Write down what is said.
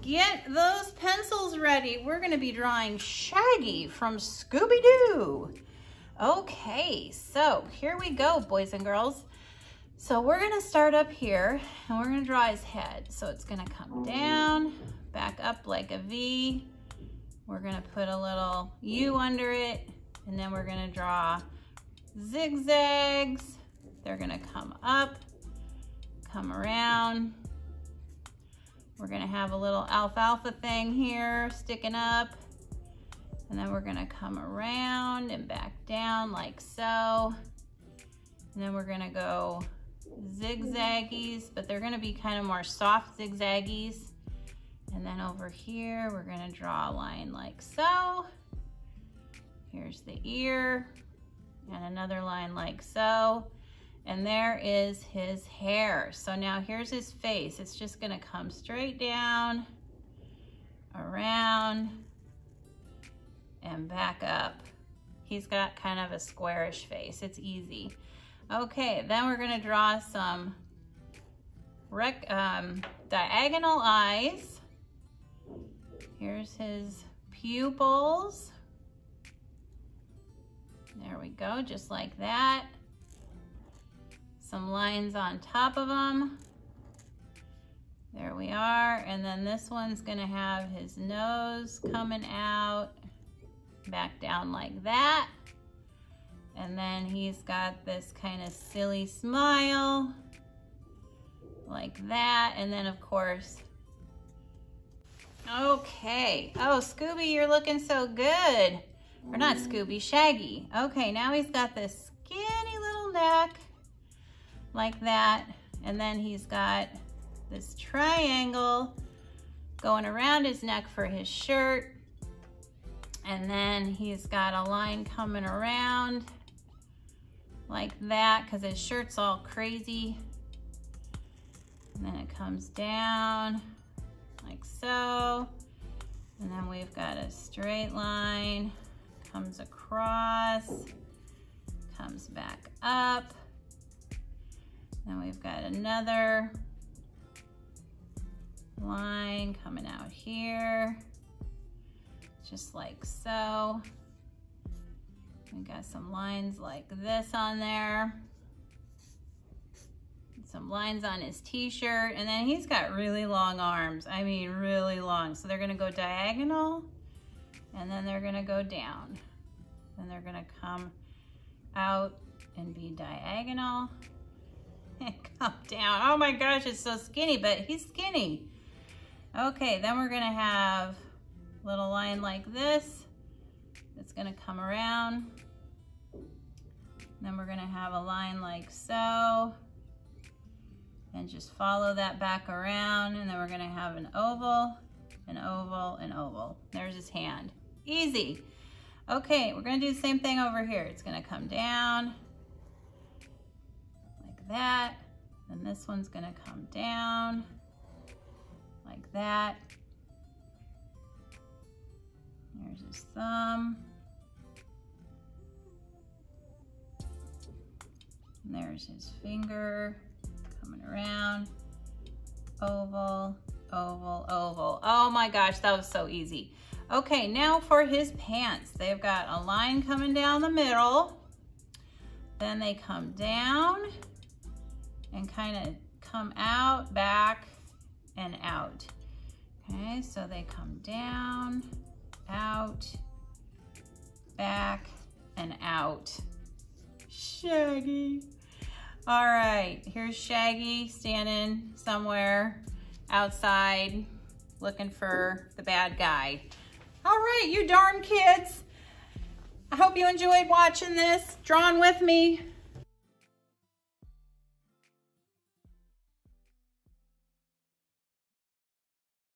get those pencils ready. We're gonna be drawing Shaggy from Scooby-Doo. Okay, so here we go, boys and girls. So we're gonna start up here and we're gonna draw his head. So it's gonna come down, back up like a V. We're gonna put a little U under it, and then we're gonna draw zigzags. They're gonna come up, come around. We're gonna have a little alfalfa thing here sticking up. And then we're gonna come around and back down like so. And then we're gonna go zigzaggies, but they're gonna be kind of more soft zigzaggies. And then over here, we're gonna draw a line like so. Here's the ear, and another line like so. And there is his hair. So now here's his face. It's just gonna come straight down, around, and back up. He's got kind of a squarish face. It's easy. Okay, then we're gonna draw some diagonal eyes. Here's his pupils. There we go, just like that. Some lines on top of them. There we are. And then this one's gonna have his nose coming out, back down like that. And then he's got this kind of silly smile, like that. And then of course, okay. Oh, Scooby, you're looking so good. Or not Scooby, Shaggy. Okay, now he's got this skinny little neck, like that. And then he's got this triangle going around his neck for his shirt. And then he's got a line coming around like that because his shirt's all crazy. And then it comes down like so. And then we've got a straight line, comes across, comes back up. Then we've got another line coming out here, just like so. We got some lines like this on there. Some lines on his t-shirt, and then he's got really long arms. I mean, really long. So they're gonna go diagonal, and then they're gonna go down. Then they're gonna come out and be diagonal. And come down. Oh my gosh, it's so skinny, but he's skinny. Okay, then we're gonna have a little line like this. It's gonna come around. Then we're gonna have a line like so. And just follow that back around. And then we're gonna have an oval, an oval, an oval. There's his hand. Easy. Okay, we're gonna do the same thing over here. It's gonna come down like that. And this one's gonna come down like that. There's his thumb. And there's his finger coming around. Oval, oval, oval. Oh my gosh, that was so easy. Okay, now for his pants. They've got a line coming down the middle. Then they come down and kind of come out, back, and out. Okay, so they come down, out, back, and out. Shaggy. All right, here's Shaggy standing somewhere outside looking for the bad guy. All right, you darn kids. I hope you enjoyed watching this, drawing with me.